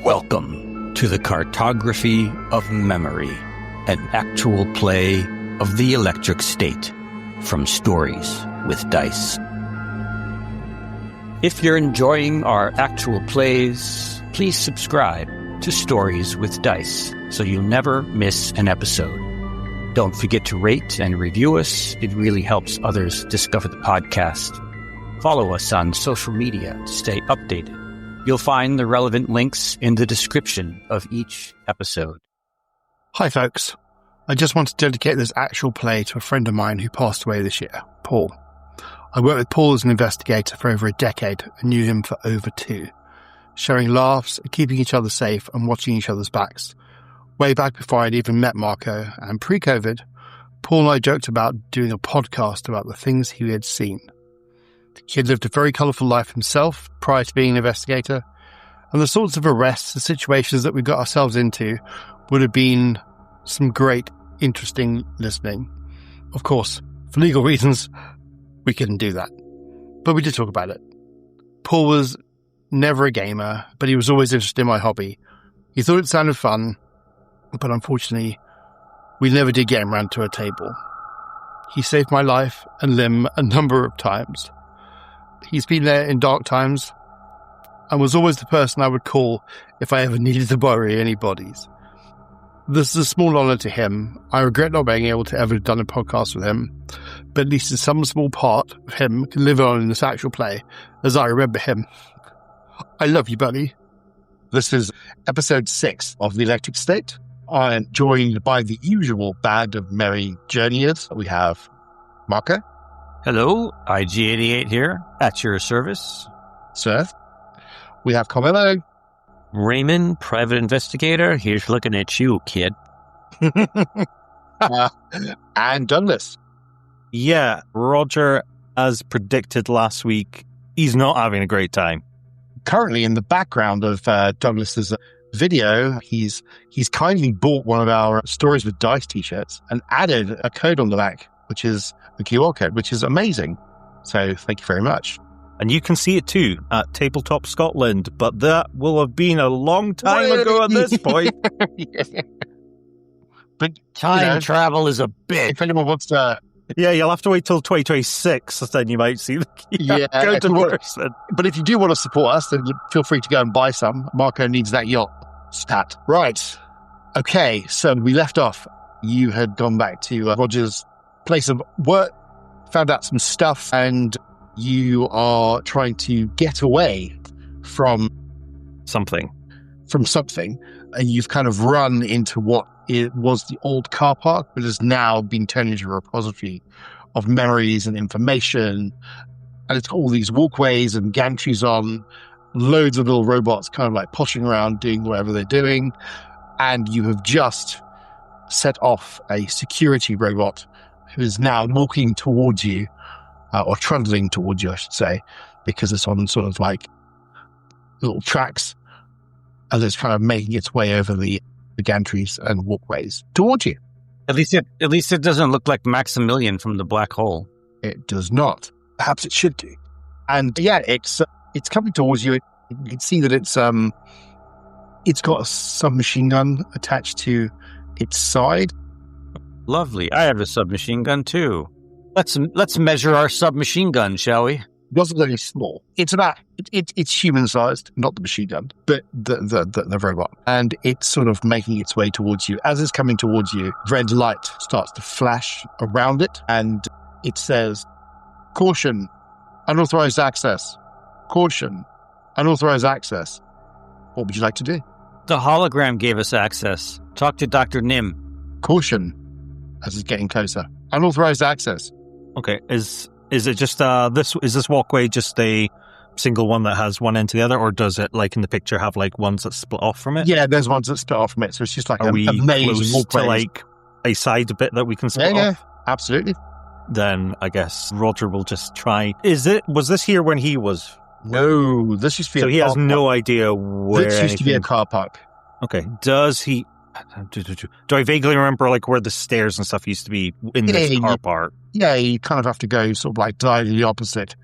Welcome to the Cartography of Memory, an actual play of the electric state from Stories with Dice. If you're enjoying our actual plays, please subscribe to Stories with Dice so you'll never miss an episode. Don't forget to rate and review us. It really helps others discover the podcast. Follow us on social media to stay updated. You'll find the relevant links in the description of each episode. Hi folks, I just want to dedicate this actual play to a friend of mine who passed away this year, Paul. I worked with Paul as an investigator for over a decade and knew him for over 2, sharing laughs, keeping each other safe and watching each other's backs. Way back before I'd even met Marco, and pre-COVID, Paul and I joked about doing a podcast about the things he had seen. He had lived a very colourful life himself prior to being an investigator, and the sorts of arrests and situations that we got ourselves into would have been some great, interesting listening. Of course, for legal reasons, we couldn't do that. But we did talk about it. Paul was never a gamer, but he was always interested in my hobby. He thought it sounded fun, but unfortunately, we never did get him round to a table. He saved my life and limb a number of times. He's been there in dark times and was always the person I would call if I ever needed to bury any bodies. This is a small honour to him. I regret not being able to ever have done a podcast with him, but at least in some small part of him can live on in this actual play as I remember him. I love you, buddy. This is episode 6 of The Electric State. I am joined by the usual band of merry journeyers. We have Marco. Hello, IG88 here, at your service. Sir. We have Carmelo. Raymond, private investigator. Here's looking at you, kid. And Douglas. Yeah, Roger, as predicted last week, he's not having a great time. Currently in the background of Douglas's video, he's kindly bought one of our Stories with Dice t-shirts and added a code on the back, which is the QR code, which is amazing. So thank you very much. And you can see it too at Tabletop Scotland, but that will have been a long time ago at this point. Yeah. But Time travel is a bitch. If anyone wants to... Yeah, you'll have to wait till 2026, then you might see the code in person. But if you do want to support us, then feel free to go and buy some. Marco needs that yacht stat. Right. Okay, so we left off. You had gone back to Roger's place of work, found out some stuff, and you are trying to get away from something, and you've kind of run into what it was the old car park, but has now been turned into a repository of memories and information, and it's got all these walkways and gantries on, loads of little robots kind of like poshing around doing whatever they're doing, and you have just set off a security robot who is now walking towards you, or trundling towards you, I should say, because it's on sort of like little tracks, and it's kind of making its way over the gantries and walkways towards you. At least it doesn't look like Maximilian from the black hole. It does not. Perhaps it should do. And yeah, it's coming towards you. You can see that it's got a submachine gun attached to its side. Lovely. I have a submachine gun too. Let's measure our submachine gun, shall we? It wasn't very small. It's human sized, not the machine gun, but the robot. And it's sort of making its way towards you. As it's coming towards you, red light starts to flash around it, and it says, "Caution, unauthorized access. Caution, unauthorized access." What would you like to do? The hologram gave us access. Talk to Dr. Nim. Caution, as it's getting closer. Unauthorized access. Okay, is it just this walkway just a single one that has one end to the other, or does it, like in the picture, have like ones that split off from it? Yeah, there's ones that split off from it, so it's just like a maze of to like a side bit that we can split off? Yeah, absolutely. Then I guess Roger will just try. Was this here when he was? No, this used to be so he has no idea where this used to be a car park. Okay, does he? Do I vaguely remember like where the stairs and stuff used to be in this car park? Yeah, you kind of have to go sort of like directly the opposite.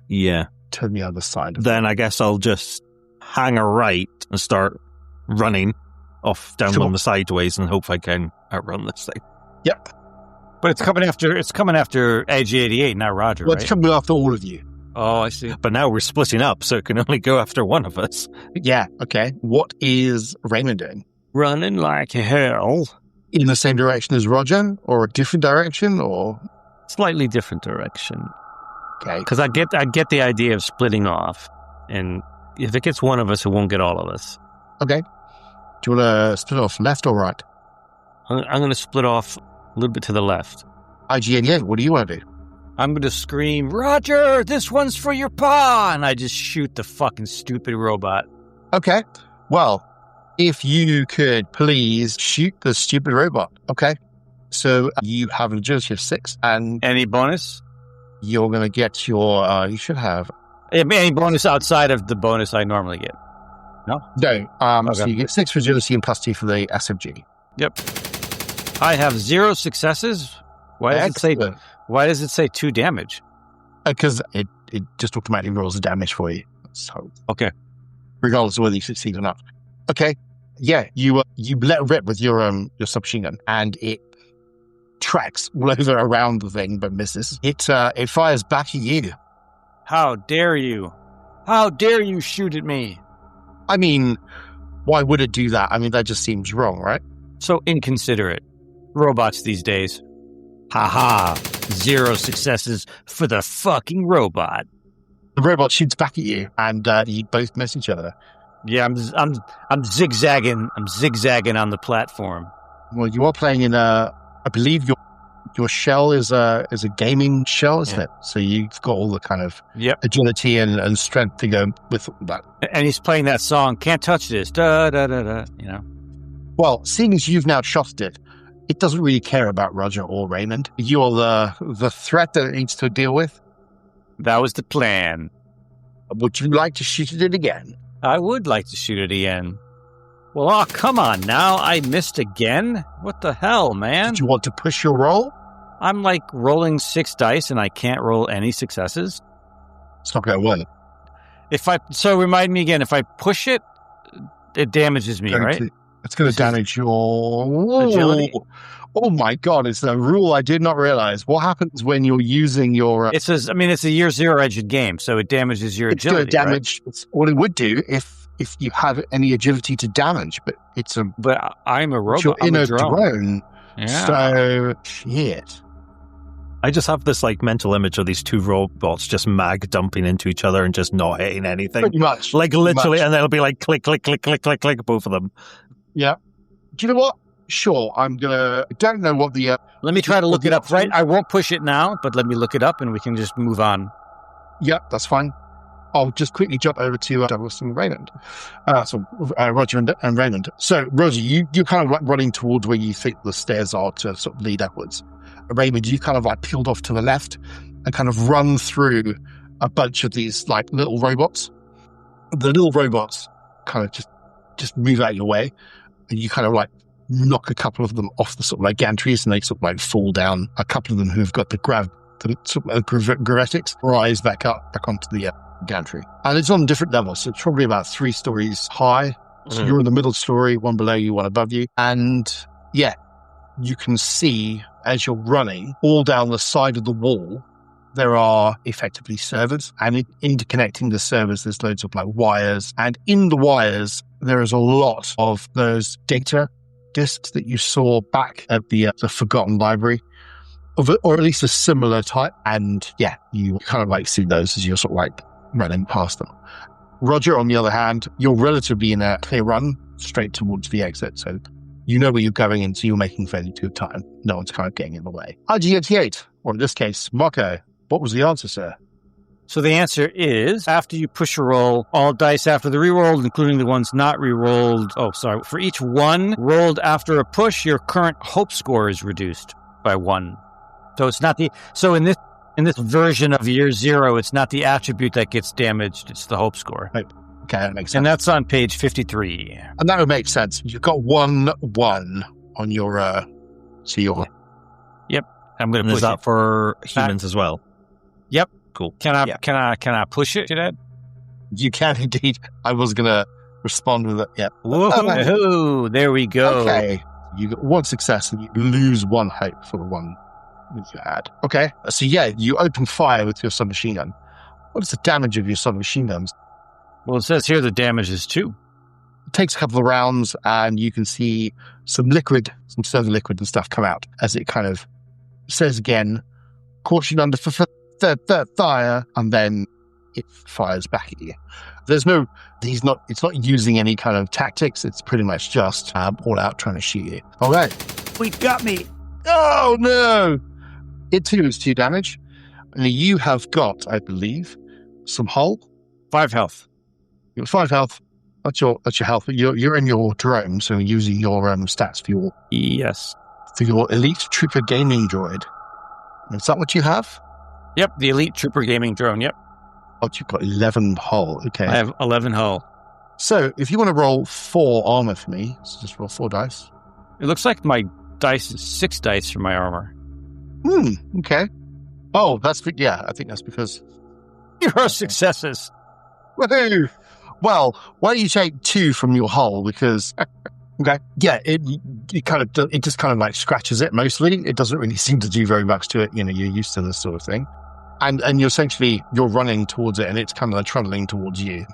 Yeah. To the other side. Then I guess I'll just hang a right and start running off down Sure. one of the sideways and hope I can outrun this thing. Yep. But it's coming after Edge 88, not Roger, Well, right? it's coming after all of you. Oh, I see. But now we're splitting up, so it can only go after one of us. Yeah. Okay. What is Raymond doing? Running like hell. In the same direction as Roger, or a different direction, or Slightly different direction. okay? Because I get the idea of splitting off. And if it gets one of us, it won't get all of us. Okay. Do you want to split off left or right? I'm going to split off a little bit to the left. IGN, what do you want to do? I'm going to scream, Roger, this one's for your paw! And I just shoot the fucking stupid robot. Okay. Well, if you could please shoot the stupid robot. Okay. So you have an agility of 6, and Any bonus? you're going to get your, you should have, Any bonus outside of the bonus I normally get? no. Okay. So you get 6 for agility and +2 for the SMG. Yep. I have 0 successes. Why does it say 2 damage? Because it just automatically rolls the damage for you. So, Okay. regardless of whether you succeed or not. Okay. Yeah, you let rip with your submachine gun, and it tracks all over around the thing, but misses. It fires back at you. How dare you? How dare you shoot at me? I mean, why would it do that? I mean, that just seems wrong, right? So inconsiderate. Robots these days. Ha-ha. 0 successes for the fucking robot. The robot shoots back at you, and you both miss each other. Yeah, I'm zigzagging. I'm zigzagging on the platform. Well, you are playing in I believe your shell is a gaming shell, isn't it? So you've got all the kind of agility and strength to go with that. And he's playing that song, Can't Touch This, da da da da, you know. Well, seeing as you've now shot it, it doesn't really care about Roger or Raymond. You're the threat that it needs to deal with. That was the plan. Would you like to shoot it again? I would like to shoot it again. Well, oh, come on now. I missed again? What the hell, man? Did you want to push your roll? I'm like rolling 6 dice and I can't roll any successes. It's not going to work. So remind me again, if I push it, it damages me, right? It's going to damage your agility. Oh my God, it's a rule I did not realize. What happens when you're using your... It says, I mean, it's a year 0 edged game, so it damages your agility, It's going to damage... right? It's what it would do if you have any agility to damage, but it's a... But I'm a robot. You're I'm in a a drone. Yeah. So, shit. I just have this like mental image of these 2 robots just mag dumping into each other and just not hitting anything. Pretty much. Like literally, and then it'll be like click, click, click, click, click, click, both of them. Yeah. Do you know what? Sure, I don't know what the... Let me try to look it up, right? I won't push it now, but let me look it up and we can just move on. Yeah, that's fine. I'll just quickly jump over to Douglas and Raymond. Roger and Raymond. So, Roger, you're kind of like running towards where you think the stairs are to sort of lead upwards. Raymond, you kind of like peeled off to the left and kind of run through a bunch of these like little robots. The little robots kind of just move out of your way, and you kind of like knock a couple of them off the sort of like gantries, and they sort of like fall down. A couple of them who've got the gravitics rise back onto the gantry, and it's on different levels. So it's probably about 3 stories high. So you're in the middle story, one below you, one above you, and yeah, you can see as you're running all down the side of the wall. There are effectively servers, and interconnecting the servers, there's loads of like wires, and in the wires there is a lot of those data disks that you saw back at the Forgotten Library, or at least a similar type. And yeah, you kind of like see those as you're sort of like running past them. Roger, on the other hand, you're relatively in a clear run straight towards the exit, so you know where you're going, and so you're making fairly good time. No one's kind of getting in the way. IG88, or in this case, Marco. What was the answer, sir? So the answer is, after you push a roll, all dice after the rerolled, including the ones not rerolled. Oh, sorry. For each 1 rolled after a push, your current hope score is reduced by 1. So it's not in this version of year 0, it's not the attribute that gets damaged, it's the hope score. Right. Okay, that makes sense. And that's on page 53. And that would make sense. You've got 1 on your Yep. I'm going to push Is that it. for humans as well? Yep. Cool. Can I push it, Ed? You can indeed. I was gonna respond with it. Yeah. Whoa, there we go. Okay. You got one success and you lose one hope for the one that you had. Okay. So yeah, you open fire with your submachine gun. What is the damage of your submachine guns? Well, it says here the damage is 2. It takes a couple of rounds and you can see some liquid, some soda liquid and stuff come out as it kind of says again, caution under fire, and then it fires back at you. It's not using any kind of tactics. It's pretty much just all out trying to shoot you. All right. We got me. Oh, no. It too is 2 damage. And you have got, I believe, some hull. 5 health. You got 5 health. That's your health. You're in your drone, so using your stats for your elite trooper gaming droid. Is that what you have? Yep, the elite trooper gaming drone. Yep. Oh, you've got 11 hull. Okay. I have 11 hull. So if you want to roll 4 armor for me, so just roll 4 dice. It looks like my dice is 6 dice for my armor. Okay. Oh, I think that's because Your successes. Woohoo! Well, why don't you take 2 from your hull? Because, okay, yeah, it just kind of like scratches it mostly. It doesn't really seem to do very much to it. You're used to this sort of thing. And you're running towards it and it's kind of like trundling towards you.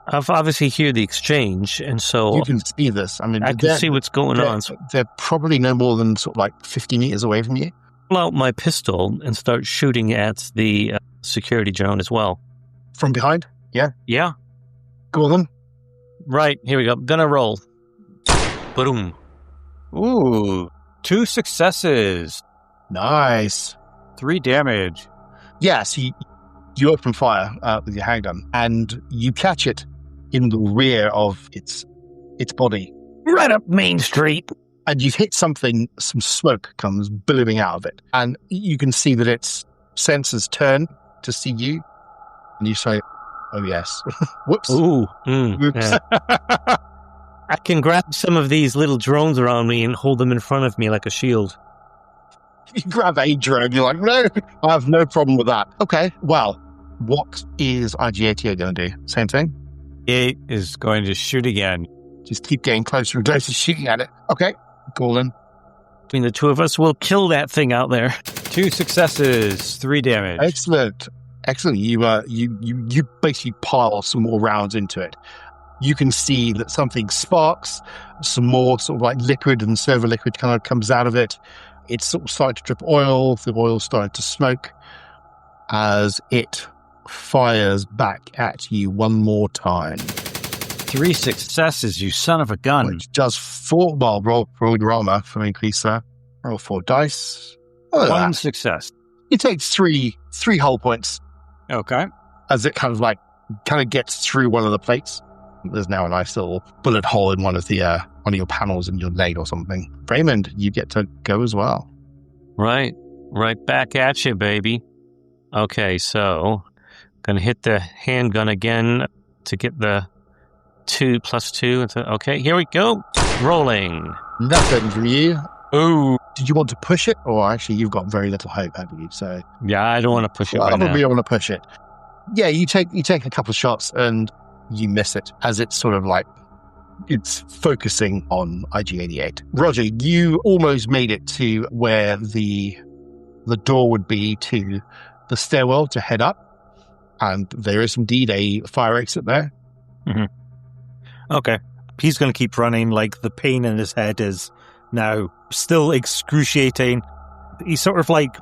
I've obviously heard the exchange, and so you can see this. I mean, I can see what's going on. So they're probably no more than sort of like 50 meters away from you. pull out my pistol and start shooting at the security drone as well. From behind? Yeah. Yeah. Go on then. Right, here we go. Gonna roll. Boom. Ooh, 2 successes. Nice. 3 damage. Yeah, so you open fire with your handgun and you catch it in the rear of its body. Right up Main Street. And you hit something, some smoke comes billowing out of it. And you can see that its sensors turn to see you. And you say, oh, yes. Whoops. Ooh. Whoops. Yeah. I can grab some of these little drones around me and hold them in front of me like a shield. You grab a drone, you're like, no, I have no problem with that. Okay, well, what is IG-88 going to do? Same thing? It is going to shoot again. Just keep getting closer and closer, shooting at it. Okay, Gordon. Between the two of us, we'll kill that thing out there. 2 successes, 3 damage. Excellent. You basically pile some more rounds into it. You can see that something sparks, some more sort of like liquid and servo liquid kind of comes out of it. It's sort of starting to drip oil. The oil's starting to smoke as it fires back at you one more time. 3 successes, you son of a gun. Which does 4. Well, roll your armor for increase there. Roll 4 dice. 1 success. You take three hull points Okay. as it kind of gets through one of the plates. There's now a nice little bullet hole in one of your panels in your leg or something. Raymond, you get to go as well. Right back at you, baby. Okay, so gonna hit the handgun again to get the 2 plus 2. Okay, here we go. Rolling. Nothing from you. Ooh. Did you want to push it? Or actually, you've got very little hope, haven't you? So Yeah, I don't want to push it right now. Probably want to push it. Yeah, you take a couple of shots and you miss it as it's sort of like it's focusing on IG-88. Roger, you almost made it to where the door would be to the stairwell to head up, and there is indeed a fire exit there. Mm-hmm. Okay. He's going to keep running, like the pain in his head is now still excruciating. He's sort of like,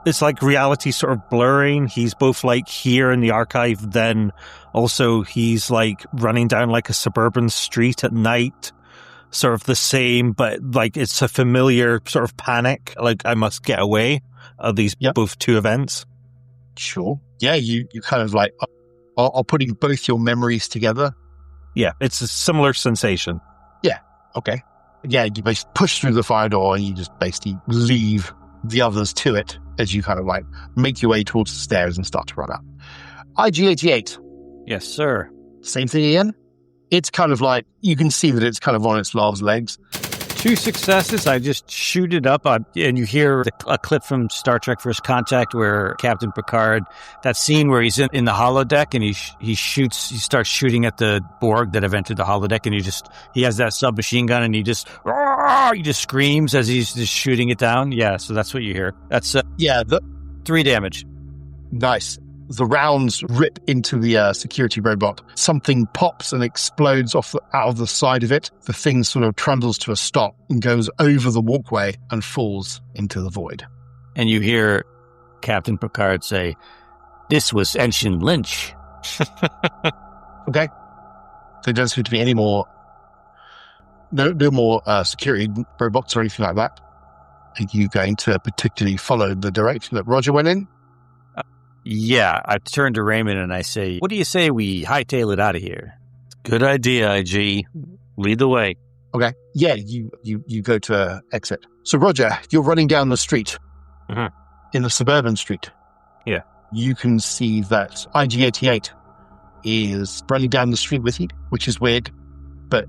it's like reality sort of blurring. He's both like here in the archive, then also he's like running down like a suburban street at night, sort of the same, but like it's a familiar sort of panic. Like I must get away of these both 2 events. Sure. Yeah, you kind of like are putting both your memories together. Yeah, it's a similar sensation. Yeah. Okay. Yeah, you basically push through the fire door and you just basically leave the others to it as you kind of like make your way towards the stairs and start to run up. IG-88. Yes, sir. Same thing again. It's kind of like, you can see that it's kind of on its last legs. 2 successes. I just shoot it up, and you hear a clip from Star Trek First Contact where Captain Picard, that scene where he's in the holodeck and he starts shooting at the Borg that have entered the holodeck, and he has that submachine gun, and he just screams as he's just shooting it down. Yeah, so that's what you hear. That's 3 damage. Nice. The rounds rip into the security robot. Something pops and explodes out of the side of it. The thing sort of trundles to a stop and goes over the walkway and falls into the void. And you hear Captain Picard say, "This was Ensign Lynch." Okay. There doesn't seem to be any more... No more security robots or anything like that. Are you going to particularly follow the direction that Roger went in? Yeah, I turn to Raymond and I say, "What do you say we hightail it out of here?" Good idea, IG. Lead the way. Okay. Yeah, you go to exit. So, Roger, you're running down the street. Mm-hmm. In the suburban street. Yeah. You can see that IG-88 is running down the street with you, which is weird. But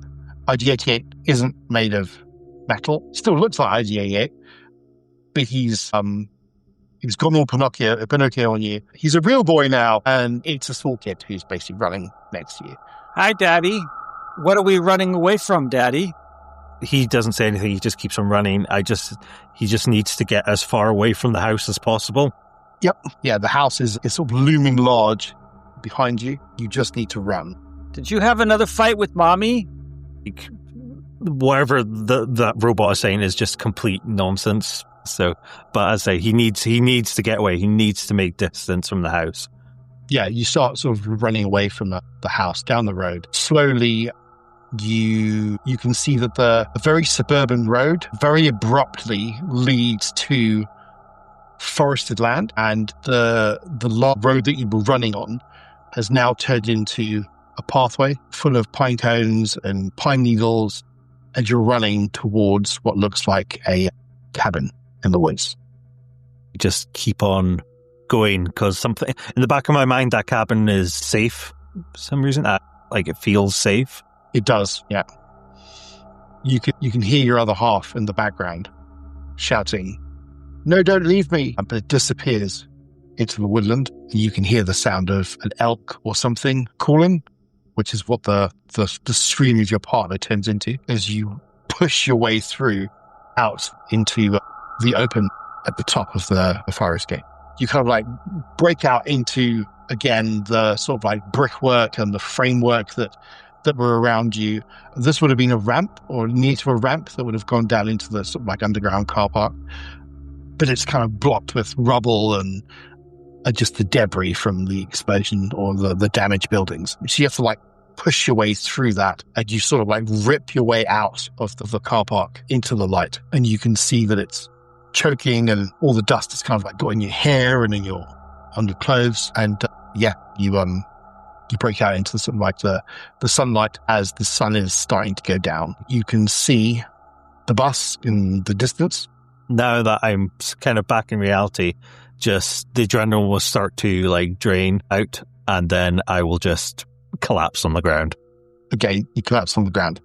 IG-88 isn't made of metal. Still looks like IG-88. But he's gone all Pinocchio on you. He's a real boy now, and it's a small kid who's basically running next to you. "Hi, Daddy. What are we running away from, Daddy?" He doesn't say anything. He just keeps on running. He just needs to get as far away from the house as possible. Yep. Yeah, the house is sort of looming large behind you. You just need to run. "Did you have another fight with Mommy?" Whatever the robot is saying is just complete nonsense. So, but as I say, he needs to get away. He needs to make distance from the house. Yeah, you start sort of running away from the house down the road. Slowly, you can see that the very suburban road very abruptly leads to forested land, and the road that you were running on has now turned into a pathway full of pine cones and pine needles, and you're running towards what looks like a cabin in the woods. Just keep on going, because something in the back of my mind, that cabin is safe for some reason. Like it feels safe. It does, yeah. You can hear your other half in the background shouting, "No, don't leave me!" But it disappears into the woodland. You can hear the sound of an elk or something calling, which is what the scream of your partner turns into as you push your way through out into the open at the top of the fire escape. You kind of like break out into, again, the sort of like brickwork and the framework that were around you. This would have been a ramp, or near to a ramp that would have gone down into the sort of like underground car park. But it's kind of blocked with rubble and just the debris from the explosion or the damaged buildings. So you have to like push your way through that, and you sort of like rip your way out of the car park into the light. And you can see that it's choking, and all the dust is kind of like got in your hair and in your underclothes. And you break out into sort of like the sunlight as the sun is starting to go down. You can see the bus in the distance. Now that I'm kind of back in reality, just the adrenaline will start to like drain out, and then I will just collapse on the ground. Okay, you collapse on the ground.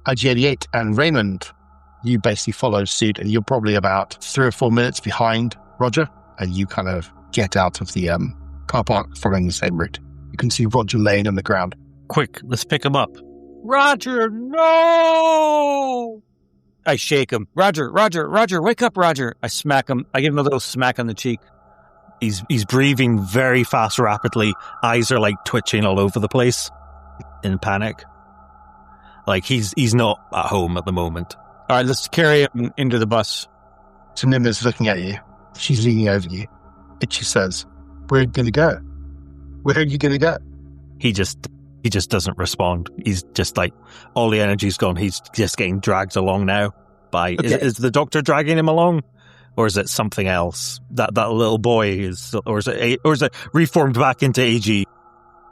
IG-88 and Raymond, you basically follow suit, and you're probably about 3 or 4 minutes behind Roger, and you kind of get out of the car park following the same route. You can see Roger laying on the ground. Quick, let's pick him up. "Roger, no!" I shake him. Roger, wake up, Roger." I smack him. I give him a little smack on the cheek. He's breathing very fast, rapidly. Eyes are like twitching all over the place in panic. Like he's not at home at the moment. All right, let's carry him into the bus. So Nimra's looking at you. She's leaning over you, and she says, "Where are you going to go? Where are you going to go?" He just doesn't respond. He's just like, all the energy's gone. He's just getting dragged along now. Okay. Is the doctor dragging him along? Or is it something else? That little boy is it reformed back into AG?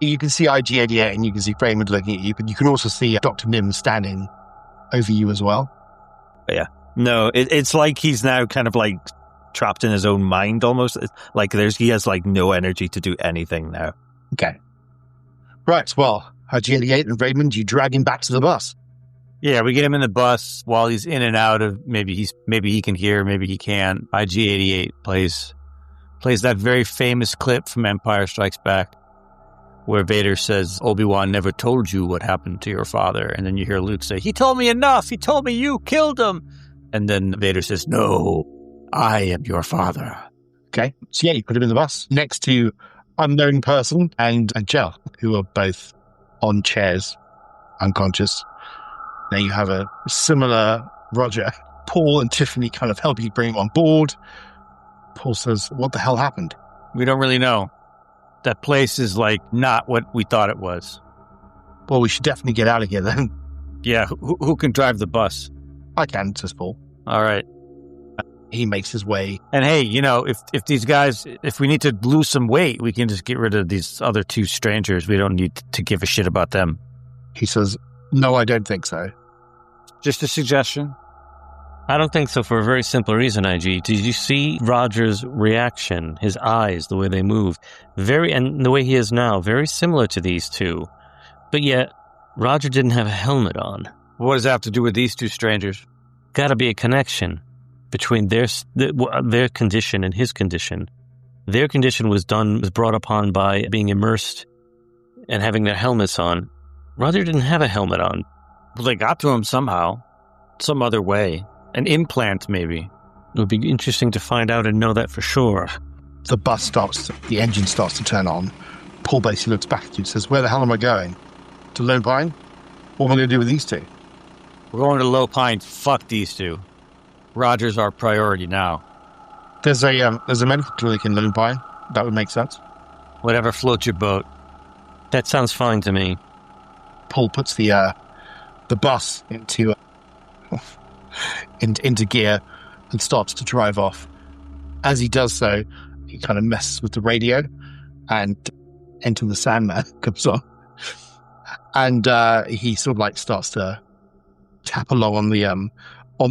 You can see IG-88 and you can see Raymond looking at you, but you can also see Dr. Nim standing over you as well. But yeah. No, it's like he's now kind of like trapped in his own mind almost. Like he has like no energy to do anything now. Okay. Right, well, IG-88 and Raymond, you drag him back to the bus. Yeah, we get him in the bus while he's in and out of, maybe he can hear, maybe he can't. IG-88 plays that very famous clip from Empire Strikes Back where Vader says, Obi-Wan never told you what happened to your father. And then you hear Luke say, he told me enough. He told me you killed him. And then Vader says, no, I am your father. Okay. So yeah, you put him in the bus next to unknown person and Jell, who are both on chairs, unconscious. Now you have a similar Roger. Paul and Tiffany kind of help you bring him on board. Paul says, what the hell happened? We don't really know. That place is like not what we thought it was. Well, we should definitely get out of here then. Yeah, who can drive the bus? I can, says Paul. All right. He makes his way. And hey, if these guys, if we need to lose some weight, we can just get rid of these other two strangers. We don't need to give a shit about them. He says, no, I don't think so. Just a suggestion. I don't think so for a very simple reason, IG. Did you see Roger's reaction, his eyes, the way they move? And the way he is now, very similar to these two. But yet, Roger didn't have a helmet on. What does that have to do with these two strangers? Got to be a connection between their condition and his condition. Their condition was brought upon by being immersed and having their helmets on. Roger didn't have a helmet on. Well, they got to him somehow, some other way. An implant, maybe. It would be interesting to find out and know that for sure. The bus stops, the engine starts to turn on. Paul basically looks back at you and says, where the hell am I going? To Lone Pine? What am I going to do with these two? We're going to Low Pine. Fuck these two. Roger's our priority now. There's a medical clinic in Lone Pine. That would make sense. Whatever floats your boat. That sounds fine to me. Paul puts the bus into gear and starts to drive off. As he does so, he kind of messes with the radio, and Enter the Sandman comes on, and he sort of like starts to tap along on the on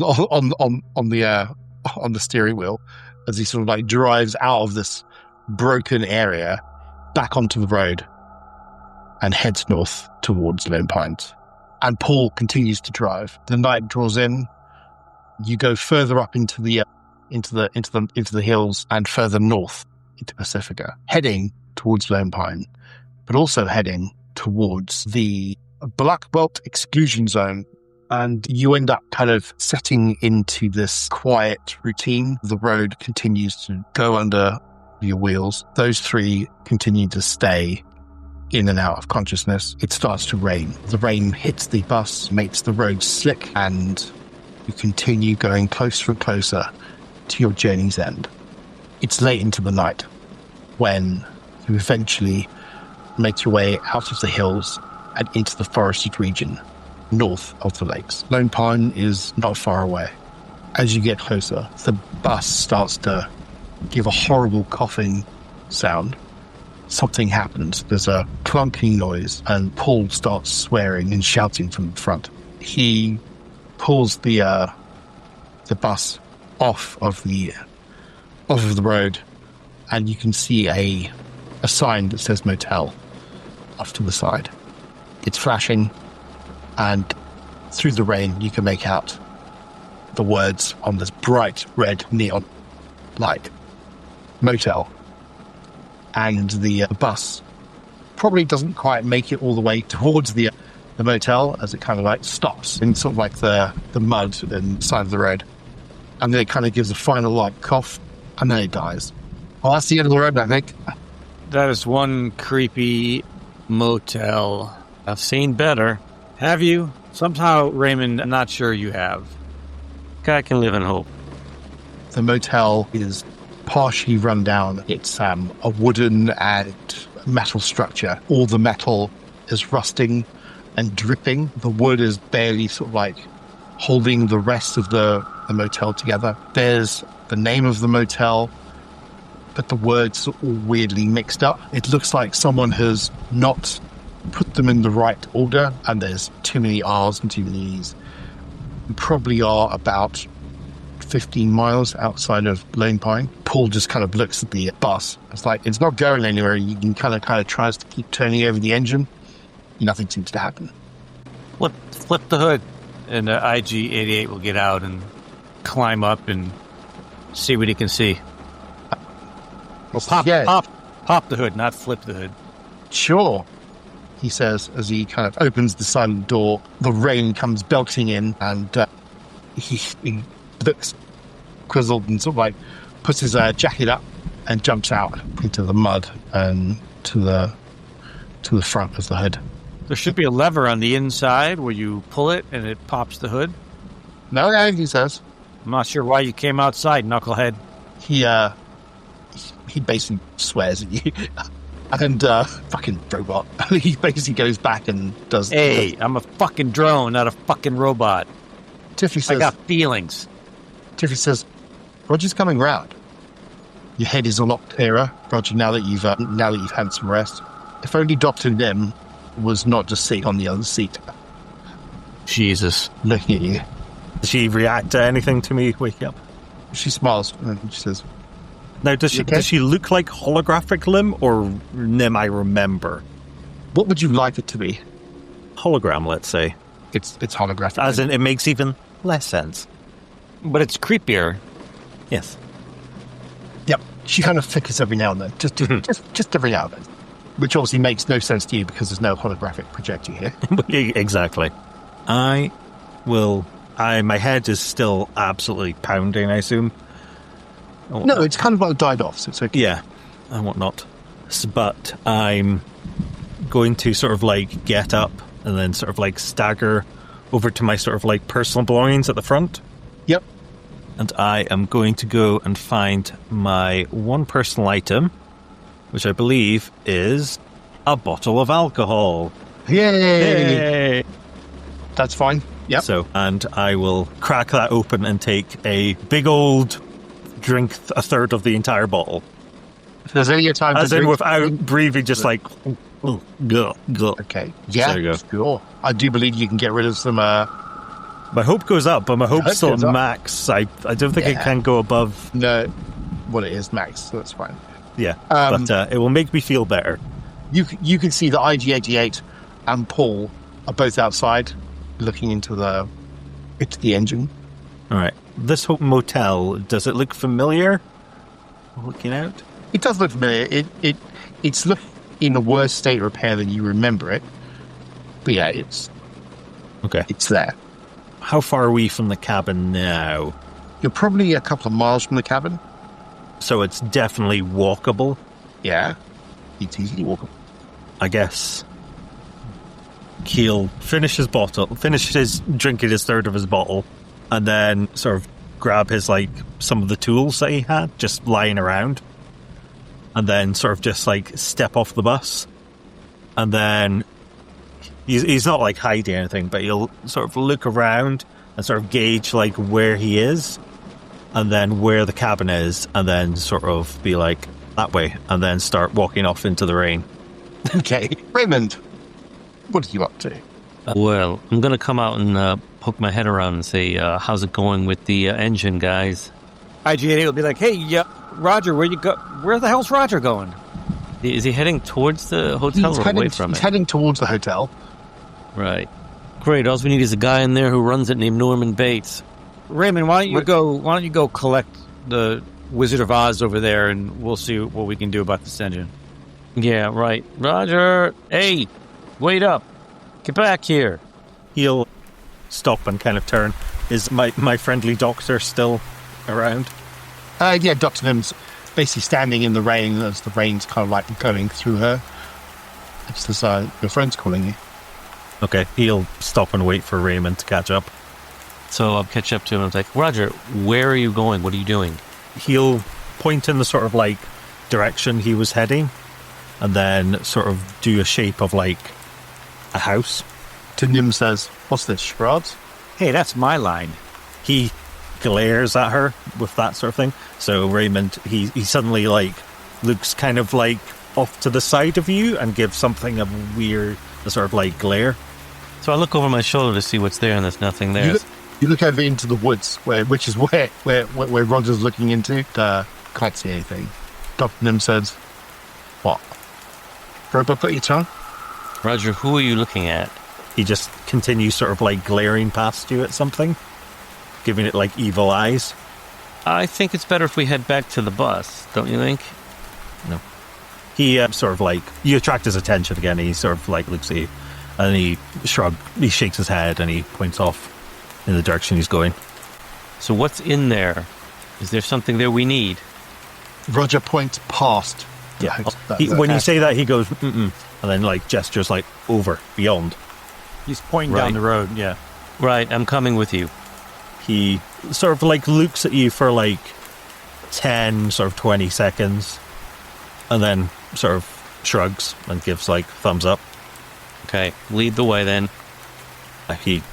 the steering wheel as he sort of like drives out of this broken area back onto the road and heads north towards Lone Pines. And Paul continues to drive. The night draws in. You go further up into the hills and further north into Pacifica, heading towards Lone Pine, but also heading towards the Black Belt exclusion zone. And you end up kind of setting into this quiet routine. The road continues to go under your wheels. Those three continue to stay in and out of consciousness. It starts to rain. The rain hits the bus, makes the road slick, and you continue going closer and closer to your journey's end. It's late into the night when you eventually make your way out of the hills and into the forested region north of the lakes. Lone Pine is not far away. As you get closer, the bus starts to give a horrible coughing sound. Something happens. There's a clunking noise, and Paul starts swearing and shouting from the front. He pulls the bus off of the road, and you can see a sign that says motel off to the side. It's flashing, and through the rain you can make out the words on this bright red neon light. Motel. And the bus probably doesn't quite make it all the way towards the motel, as it kind of like stops in sort of like the mud and side of the road. And then it kind of gives a final like cough, and then it dies. Well, that's the end of the road, I think. That is one creepy motel. I've seen better. Have you? Somehow, Raymond, I'm not sure you have. Guy can live in hope. The motel is partially run down. It's a wooden and metal structure. All the metal is rusting and dripping. The wood is barely sort of like holding the rest of the motel together. There's the name of the motel, but the words are all weirdly mixed up. It looks like someone has not put them in the right order, and there's too many R's and too many E's. We probably are about 15 miles outside of Lone Pine. Paul just kind of looks at the bus. It's like, it's not going anywhere. You can kind of tries to keep turning over the engine. Nothing seems to happen. Flip the hood. and IG-88 will get out and climb up and see what he can see. Well, pop the hood, not flip the hood. Sure, he says as he kind of opens the silent door. The rain comes belting in, and he looks grizzled and sort of like puts his jacket up and jumps out into the mud and to the front of the hood. There should be a lever on the inside where you pull it and it pops the hood. No, he says. I'm not sure why you came outside, knucklehead. He basically swears at you. And fucking robot. He basically goes back and does... Hey, I'm a fucking drone, not a fucking robot. Tiffany says... I got feelings. Tiffany says, Roger's coming round. Your head is a lot clearer, Roger, now that you've had some rest. If only Dr. Nim was not just sitting on the other seat. Jesus. Looking at you. Does she react to anything to me waking up? She smiles and she says... Now, does she look like holographic Lim or Nim I remember? What would you like it to be? Hologram, let's say. It's holographic. As in, it makes even less sense. But it's creepier. Yes. Yep. She kind of flickers every now and then. Just every now and then. Which obviously makes no sense to you because there's no holographic projector here. Exactly. My head is still absolutely pounding, I assume. No, it's kind of like died off, so it's okay. Yeah, and whatnot. But I'm going to sort of like get up and then sort of like stagger over to my sort of like personal belongings at the front. Yep. And I am going to go and find my one personal item, which I believe is a bottle of alcohol. Yay! That's fine. Yep. So, and I will crack that open and take a big old drink, a third of the entire bottle. If there's any time as in without breathing, just like go. Okay. Yeah. So there you go. Sure. I do believe you can get rid of some. My hope goes up, but my hope's still max. I don't think it can go above. No. Well, it is max, so that's fine. Yeah, but it will make me feel better. You can see that IG-88 and Paul are both outside, looking into the engine. All right. This motel, does it look familiar? Looking out? It does look familiar. It's in a worse state of repair than you remember it. But yeah, it's there. How far are we from the cabin now? You're probably a couple of miles from the cabin. So it's definitely walkable? Yeah. It's easily walkable. I guess he'll finish his drinking his third of his bottle, and then sort of grab his, like, some of the tools that he had just lying around, and then sort of just, like, step off the bus. And then he's not, like, hiding anything, but he'll sort of look around and sort of gauge, like, where he is, and then where the cabin is, and then sort of be like, that way, and then start walking off into the rain. Okay. Raymond, what are you up to? Well, I'm going to come out and poke my head around and say, how's it going with the engine, guys? IG-88 will be like, hey, Roger, where you go? Where the hell's Roger going? Is he heading towards the hotel or away from it? He's heading towards the hotel. Right. Great. All we need is a guy in there who runs it named Norman Bates. Raymond, why don't you go collect the Wizard of Oz over there, and we'll see what we can do about this engine. Yeah, right. Roger! Hey! Wait up! Get back here! He'll stop and kind of turn. Is my friendly doctor still around? Yeah, Dr. Nim's basically standing in the rain as the rain's kind of like going through her. It's as your friend's calling you. Okay, he'll stop and wait for Raymond to catch up. So I'll catch up to him and I'm like, Roger, where are you going? What are you doing? He'll point in the sort of like direction he was heading and then sort of do a shape of like a house. Nim says, what's this, charades? Hey, that's my line. He glares at her with that sort of thing. So Raymond, he suddenly like looks kind of like off to the side of you and gives something a weird sort of like glare. So I look over my shoulder to see what's there and there's nothing there. You look over into the woods, which is where Roger's looking into. Can't see anything. Dr. Nim says, what? Robot, put your tongue? Roger, who are you looking at? he just continues sort of like glaring past you at something, giving it like evil eyes. I think it's better if we head back to the bus, don't you think? No. He sort of like, you attract his attention again, he sort of like looks at you, and he shakes his head, and he points off in the direction he's going. So what's in there? Is there something there we need? Roger points past. Yeah. When you say that, he goes, mm-mm, and then like gestures like over, beyond. He's pointing down the road, yeah. Right, I'm coming with you. He sort of like looks at you for like 10, sort of 20 seconds, and then sort of shrugs and gives like thumbs up. Okay, lead the way then. He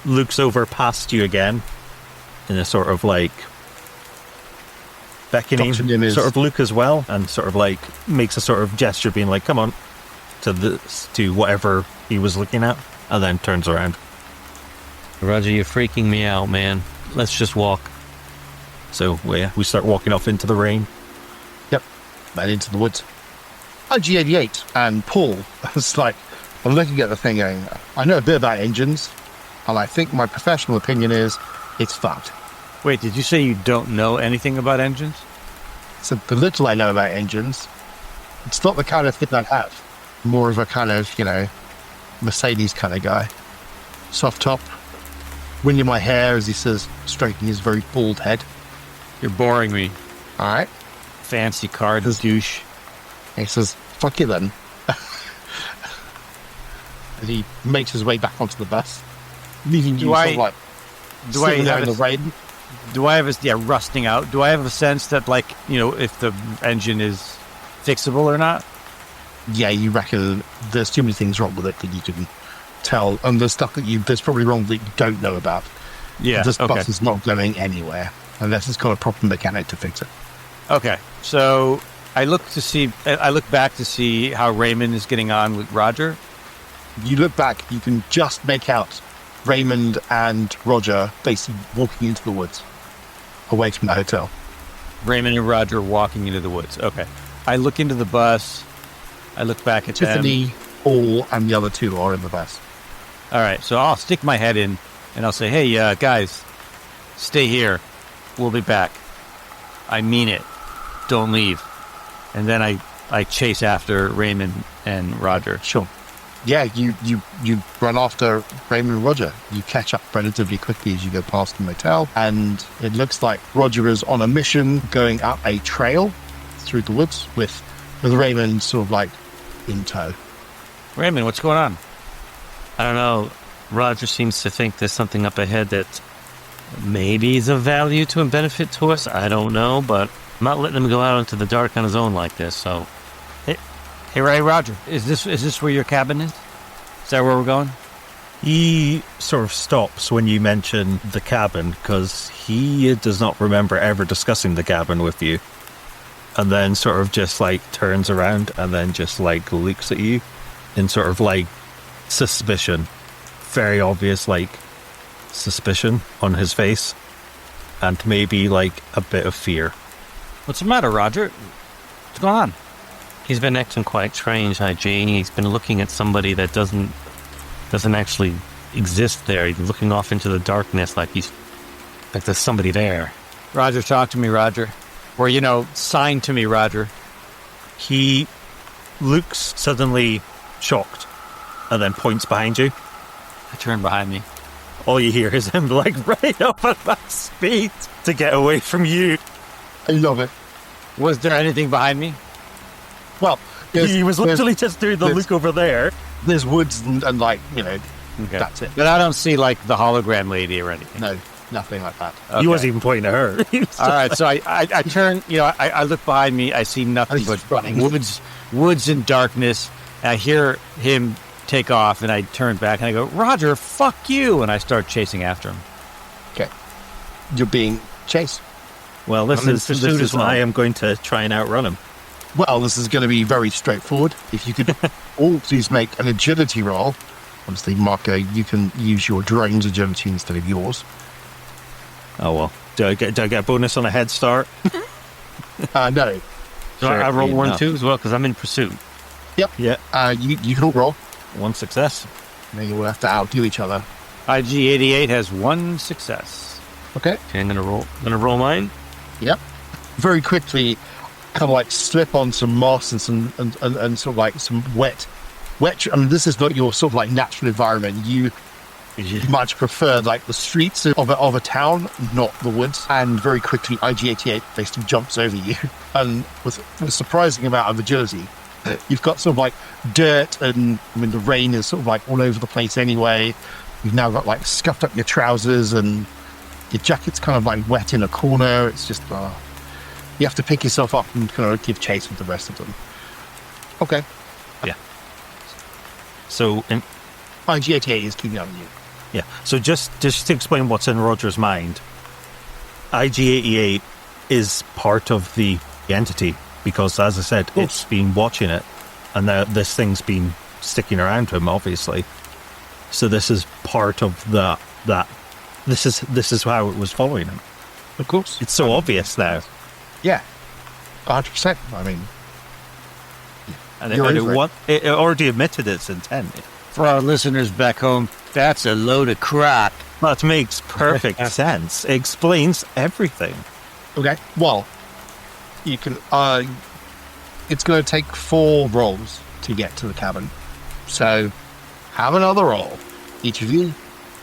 looks over past you again in a sort of like beckoning sort of look as well, and sort of like makes a sort of gesture being like, come on, to whatever he was looking at, and then turns around. Roger, you're freaking me out, man. Let's just walk. So we start walking off into the rain. Yep, and into the woods. IG-88 and Paul was like, I'm looking at the thing going, I know a bit about engines, and I think my professional opinion is it's fucked. Wait, did you say you don't know anything about engines? So the little I know about engines, it's not the kind of thing I have. More of a kind of, Mercedes kind of guy. Soft top, wind in my hair, as he says, stroking his very bald head. You're boring me. All right. Fancy car douche. He says, fuck you then. And he makes his way back onto the bus, leaving you sort of like sitting there in the rain. Do I have rusting out? Do I have a sense that, like, if the engine is fixable or not? Yeah, you reckon there's too many things wrong with it that you can tell, and there's stuff there's probably wrong that you don't know about. Yeah, this bus is not going anywhere unless it's got a proper mechanic to fix it. Okay, so I look back to see how Raymond is getting on with Roger. You look back, you can just make out Raymond and Roger basically walking into the woods, away from the hotel. Raymond and Roger walking into the woods. Okay. I look into the bus. I look back at Tiffany, Paul, and the other two are in the bus. All right, so I'll stick my head in, and I'll say, hey, guys, stay here. We'll be back. I mean it. Don't leave. And then I chase after Raymond and Roger. Sure. Yeah, you run after Raymond and Roger. You catch up relatively quickly as you go past the motel, and it looks like Roger is on a mission going up a trail through the woods with Raymond sort of like in tow. Raymond, what's going on? I don't know. Roger seems to think there's something up ahead that maybe is of value to and benefit to us. I don't know, but I'm not letting him go out into the dark on his own like this, so... Hey, Ray, Roger, is this where your cabin is? Is that where we're going? He sort of stops when you mention the cabin, because he does not remember ever discussing the cabin with you. And then sort of just like turns around and then just like looks at you in sort of like suspicion. Very obvious like suspicion on his face. And maybe like a bit of fear. What's the matter, Roger? What's going on? He's been acting quite strange, IG. He's been looking at somebody that doesn't actually exist there. He's looking off into the darkness like there's somebody there. Roger, talk to me, Roger. Or, sign to me, Roger. He looks suddenly shocked and then points behind you. I turn behind me. All you hear is him like right up at max speed to get away from you. I love it. Was there anything behind me? Well, he was literally just doing the look over there. There's woods and okay. That's it. But I don't see, like, the hologram lady or anything. No, nothing like that. Okay. He wasn't even pointing at her. All right, so I turn, I look behind me. I see nothing but woods and darkness. I hear him take off, and I turn back, and I go, Roger, fuck you, and I start chasing after him. Okay. You're being chased. Well, this is why I am going to try and outrun him. Well, this is going to be very straightforward. If you could all please make an agility roll. Obviously, Marco, you can use your drone's agility instead of yours. Oh, well. Do I get a bonus on a head start? No. So I roll 1 and 2 as well, because I'm in pursuit. Yep. Yeah. You can all roll. 1 success. Maybe we'll have to outdo each other. IG-88 has 1 success. Okay. Okay, I'm gonna roll mine. Yep. Very quickly, kind of like slip on some moss and some and sort of like some wet. I mean, this is not your sort of like natural environment. You much prefer like the streets of a town, not the woods. And very quickly, IG-88 basically jumps over you, and with a surprising amount of agility. You've got sort of like dirt, and I mean the rain is sort of like all over the place anyway. You've now got like scuffed up your trousers, and your jacket's kind of like wet in a corner. It's just you have to pick yourself up and kind of give chase with the rest of them. Okay. Yeah. So IG-88 is keeping up with you. Yeah. So just to explain what's in Roger's mind, IG-88 is part of the entity because, as I said, it's been watching it, and this thing's been sticking around him, obviously. So this is part of that. This is how it was following him. Of course, it's so obvious now. Yeah, 100%. I mean, and it already admitted its intent. For our listeners back home, that's a load of crap. That makes perfect sense. It explains everything. Okay. Well, you can. It's going to take 4 rolls to get to the cabin. So, have another roll, each of you.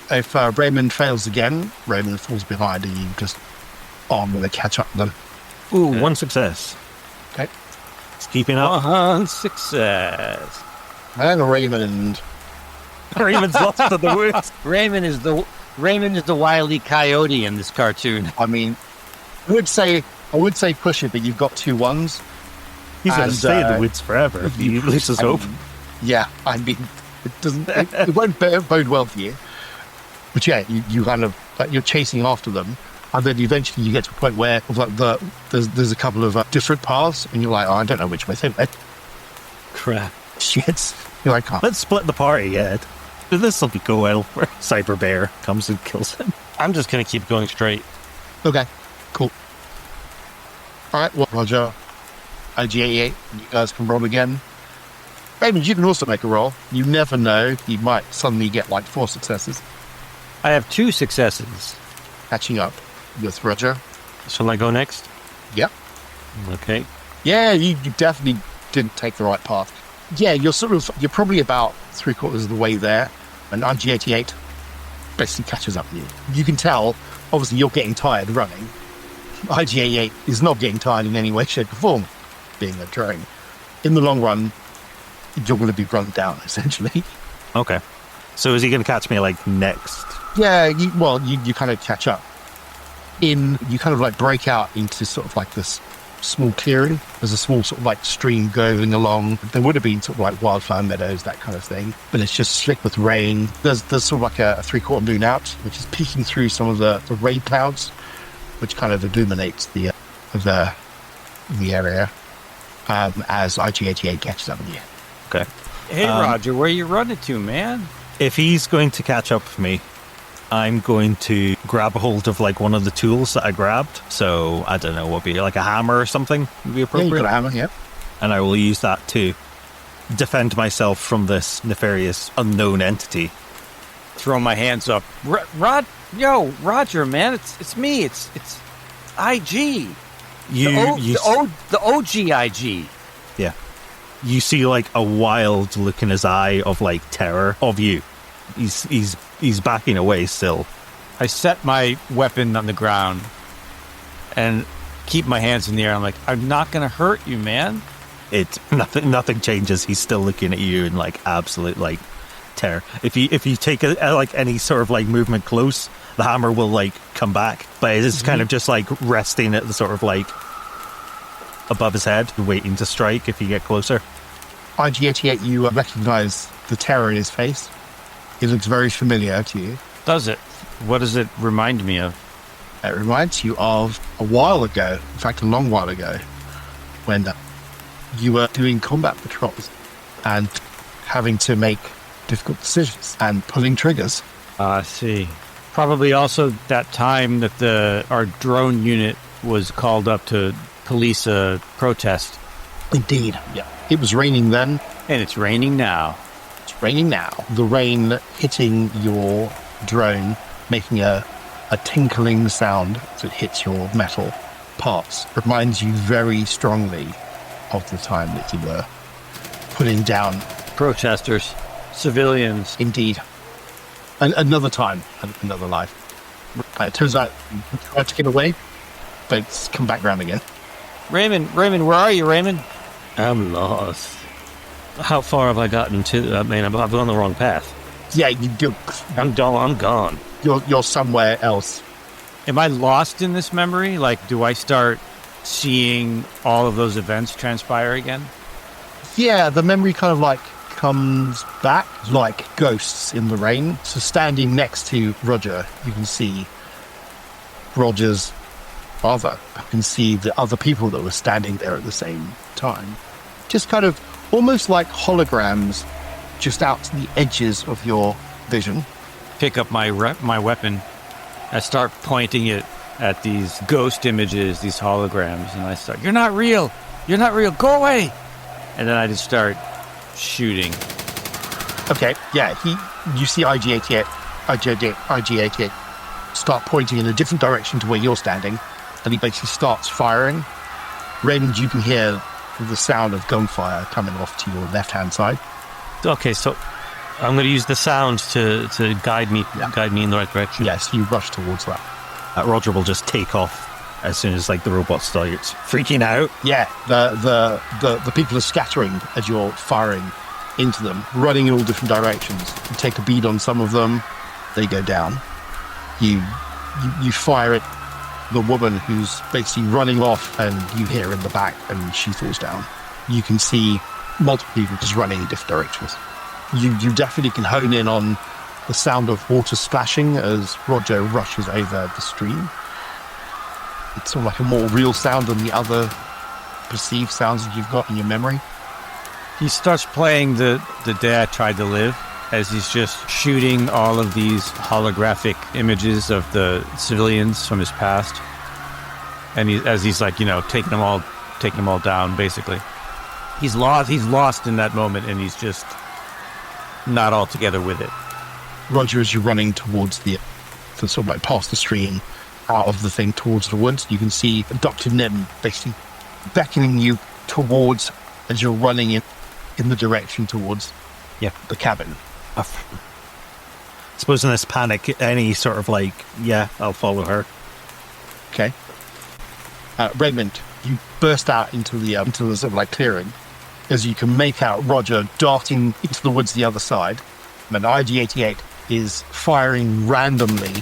If Raymond fails again, Raymond falls behind, and you just going to catch up with them. Ooh, 1 success. Okay. It's keeping up. 1 success. And Raymond's lost to the woods. Raymond is the Wile E. Coyote in this cartoon. I mean, I would say push it, but you've got 2 1s. He's going to stay in the woods forever if he loses hope. Yeah, I mean, it won't bode well for you. But yeah, you kind of like you're chasing after them, and then eventually you get to a point where like there's a couple of different paths, and you're like, oh, I don't know which way they went. Crap. Shit. You're like, oh. Let's split the party, Ed. This will go well where Cyber Bear comes and kills him. I'm just gonna keep going straight. Okay, cool. All right, well, Roger, IG-88, you guys can roll again. Raymond, you can also make a roll. You never know; you might suddenly get like 4 successes. I have 2 successes. Catching up with Roger. Shall I go next? Yep. Okay. Yeah, you definitely didn't take the right path. Yeah, you're probably about 3/4 of the way there, and IG-88 basically catches up with you. You can tell, obviously, you're getting tired running. IG-88 is not getting tired in any way, shape, or form, being a drone. In the long run, you're going to be run down, essentially. Okay. So is he going to catch me, like, next? Yeah, you kind of catch up. You kind of, like, break out into sort of, like, this small clearing. There's a small sort of, like, stream going along. There would have been sort of, like, wildflower meadows, that kind of thing. But it's just slick with rain. There's sort of, like, a 3/4 moon out, which is peeking through some of the rain clouds, which kind of illuminates the area as IG-88 catches up with you. Okay. Hey, Roger, where you running to, man? If he's going to catch up with me, I'm going to grab a hold of like one of the tools that I grabbed. So I don't know, what would be like a hammer or something would be appropriate. Yeah, you got a hammer, yeah. And I will use that to defend myself from this nefarious unknown entity. Throw my hands up. Roger, man, it's me. It's IG. The OG IG. Yeah. You see like a wild look in his eye of like terror of you. He's backing away still. I set my weapon on the ground and keep my hands in the air. I'm like, I'm not going to hurt you, man. It's nothing changes. He's still looking at you in like absolute like terror. If you take like any sort of like movement close, the hammer will like come back. But it's kind of just like resting at the sort of like above his head, waiting to strike if you get closer. IG-88, you recognize the terror in his face. It looks very familiar to you. Does it? What does it remind me of? It reminds you of a while ago, in fact, a long while ago, when you were doing combat patrols and having to make difficult decisions and pulling triggers. I see. Probably also that time that our drone unit was called up to police a protest. Indeed. Yeah. It was raining then. And it's raining now. That's raining now. The rain hitting your drone, making a tinkling sound as it hits your metal parts, reminds you very strongly of the time that you were putting down Protesters, civilians. Indeed. Another time, another life. It turns out you tried to get away, but it's come back round again. Raymond, where are you, Raymond? I'm lost. How far have I gotten to? I mean, I've gone the wrong path. Yeah, I'm gone. You're somewhere else. Am I lost in this memory? Like, do I start seeing all of those events transpire again? Yeah, the memory kind of like comes back like ghosts in the rain. So standing next to Roger, you can see Roger's father. You can see the other people that were standing there at the same time. Just kind of almost like holograms just out to the edges of your vision. Pick up my weapon. I start pointing it at these ghost images, these holograms, and I start, you're not real, go away. And then I just start shooting. Okay, yeah, you see IG-88 start pointing in a different direction to where you're standing, and he basically starts firing. Raymond, you can hear the sound of gunfire coming off to your left-hand side. Okay, so I'm going to use the sound to guide me in the right direction. Yes, you rush towards that. Roger will just take off as soon as like the robot starts freaking out. Yeah, the people are scattering as you're firing into them, running in all different directions. You take a bead on some of them, they go down. You fire at the woman who's basically running off, and you hear in the back, and she falls down. You can see multiple people just running in different directions. You definitely can hone in on the sound of water splashing as Roger rushes over the stream. It's sort of like a more real sound than the other perceived sounds that you've got in your memory. He starts playing the day I tried to live, as he's just shooting all of these holographic images of the civilians from his past. And he's like, taking them all down, basically. He's lost in that moment, and he's just not altogether with it. Roger, as you're running towards the sort of like past the stream, out of the thing towards the woods, you can see Dr. Nim basically beckoning you towards as you're running in the direction towards the cabin. I suppose in this panic, any sort of like, I'll follow her. Okay. Raymond, you burst out into the sort of like clearing as you can make out Roger darting into the woods the other side. And IG-88 is firing randomly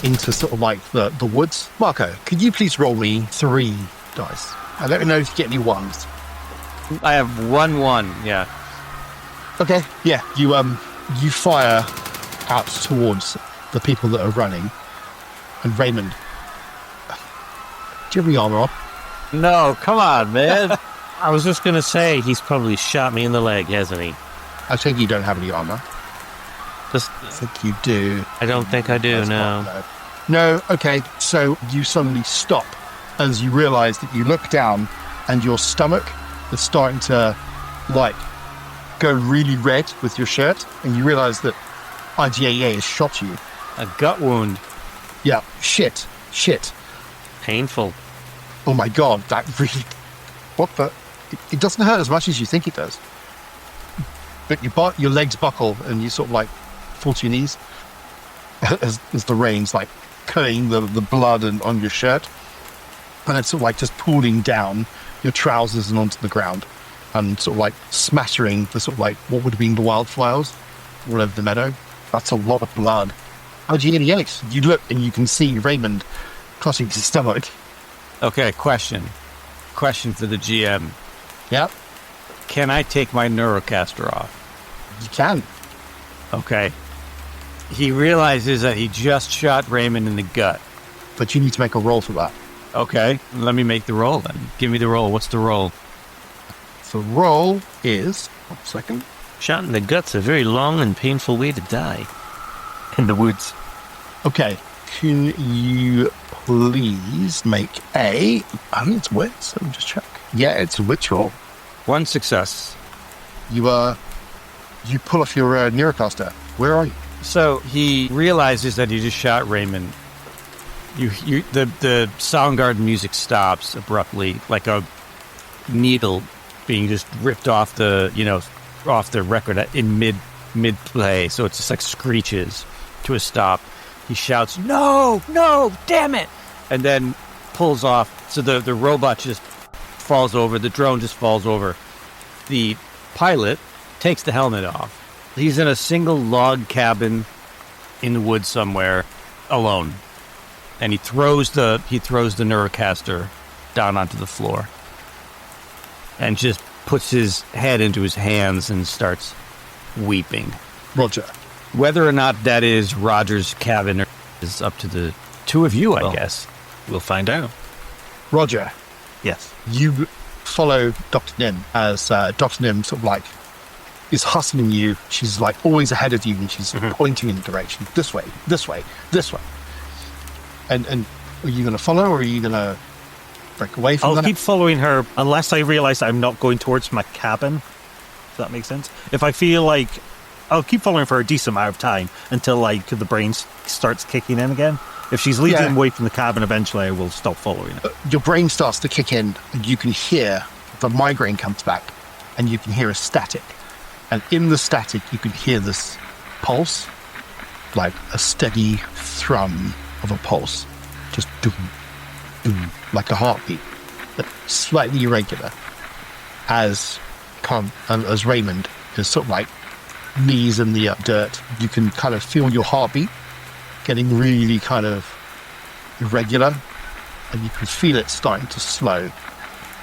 into sort of like the woods. Marco, could you please roll me 3 dice? I don't know if you get any ones. I have 1, yeah. Okay, yeah, you fire out towards the people that are running. And Raymond, do you have any armor on? No, come on, man. I was just going to say, he's probably shot me in the leg, hasn't he? I think you don't have any armor. I think you do. I don't think I do, no. No, okay, so you suddenly stop as you realise that you look down and your stomach is starting to, like, go really red with your shirt, and you realise that IG-88 has shot you. A gut wound. Yeah, shit. Painful. Oh my god, that really... What the... It doesn't hurt as much as you think it does. But your legs buckle and you sort of like fall to your knees as the rain's like cutting the blood on your shirt. And it's sort of like just pooling down your trousers and onto the ground and sort of like smattering the sort of like what would have been the wildflowers all over the meadow. That's a lot of blood. IG-88, you look and you can see Raymond clutching his stomach. Okay, question for the GM. Yep. Can I take my neurocaster off? You can. Okay. He realizes that he just shot Raymond in the gut. But you need to make a roll for that. Okay, let me make the roll then. Give me the roll. What's the roll? The roll is... 1 second. Shot in the gut's a very long and painful way to die. In the woods. Okay. Can you please make I think it's wit, so let me just check. Yeah, it's a wit roll. 1 success. You You pull off your Neurocaster. Where are you? So he realizes that he just shot Raymond. The Soundgarden music stops abruptly, like a needle being just ripped off the record in mid play. So it's just like screeches to a stop. He shouts, "No, damn it!" and then pulls off. So the robot just falls over. The drone just falls over. The pilot takes the helmet off. He's in a single log cabin in the woods somewhere, alone, and he throws the Neurocaster down onto the floor, and just puts his head into his hands and starts weeping. Roger. Whether or not that is Roger's cabin is up to the two of you, I guess. We'll find out. Roger. Yes. You follow Dr. Nim as Dr. Nim sort of like is hustling you. She's like always ahead of you, and she's pointing in the direction. This way, this way, this way. And are you going to follow, or are you going to break away from that? I'll keep following her unless I realize I'm not going towards my cabin. Does that make sense? If I feel like I'll keep following for a decent amount of time until like the brain starts kicking in again. If she's leading away from the cabin, eventually I will stop following it. Your brain starts to kick in, and you can hear the migraine comes back, and you can hear a static. And in the static, you can hear this pulse, like a steady thrum of a pulse. Just doom, doom, like a heartbeat, but slightly irregular. As Raymond is sort of like knees in the dirt, you can kind of feel your heartbeat getting really kind of irregular, and you can feel it starting to slow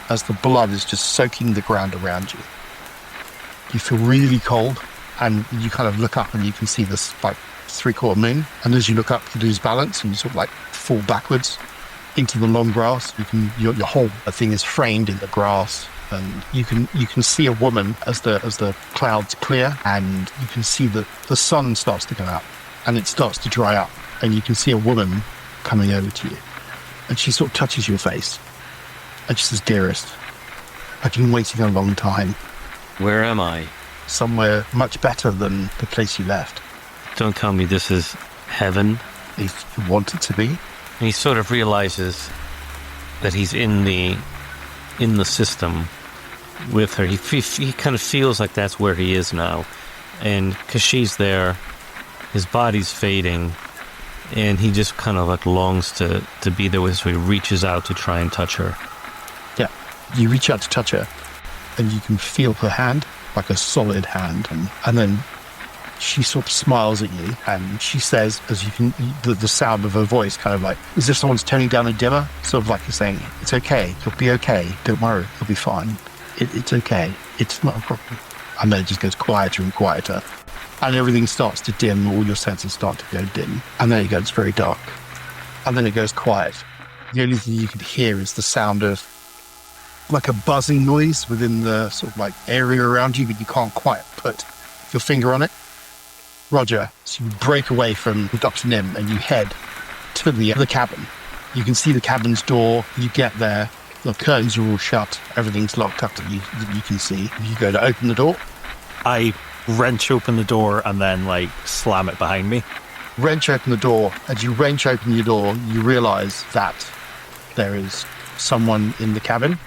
as the blood is just soaking the ground around you. You feel really cold, and you kind of look up and you can see this like 3/4 moon, and as you look up you lose balance and you sort of like fall backwards into the long grass. Your whole thing is framed in the grass, and you can see a woman as the clouds clear, and you can see the sun starts to go out and it starts to dry up, and you can see a woman coming over to you, and she sort of touches your face and she says, "Dearest, I've been waiting a long time." Where am I? Somewhere much better than the place you left. Don't tell me this is heaven. If you want it to be. And he sort of realizes that he's in the system with her. He kind of feels like that's where he is now. And because she's there, his body's fading, and he just kind of like longs to be there with her, so he reaches out to try and touch her. Yeah, you reach out to touch her, and you can feel her hand, like a solid hand, and then she sort of smiles at you, and she says, as you can, the sound of her voice kind of like, as if someone's turning down a dimmer, sort of like you're saying, "It's okay, you'll be okay, don't worry, you'll be fine, it's okay, it's not a problem." And then it just goes quieter and quieter, and everything starts to dim, all your senses start to go dim, and then it goes very dark, and then it goes quiet. The only thing you can hear is the sound of like a buzzing noise within the sort of like area around you, but you can't quite put your finger on it. Roger, so you break away from Dr. Nim and you head to the cabin. You can see the cabin's door. You get there, the curtains are all shut, everything's locked up that you can see. You go to open the door. I wrench open the door and then like slam it behind me. Wrench open the door. As you wrench open your door, you realize that there is someone in the cabin.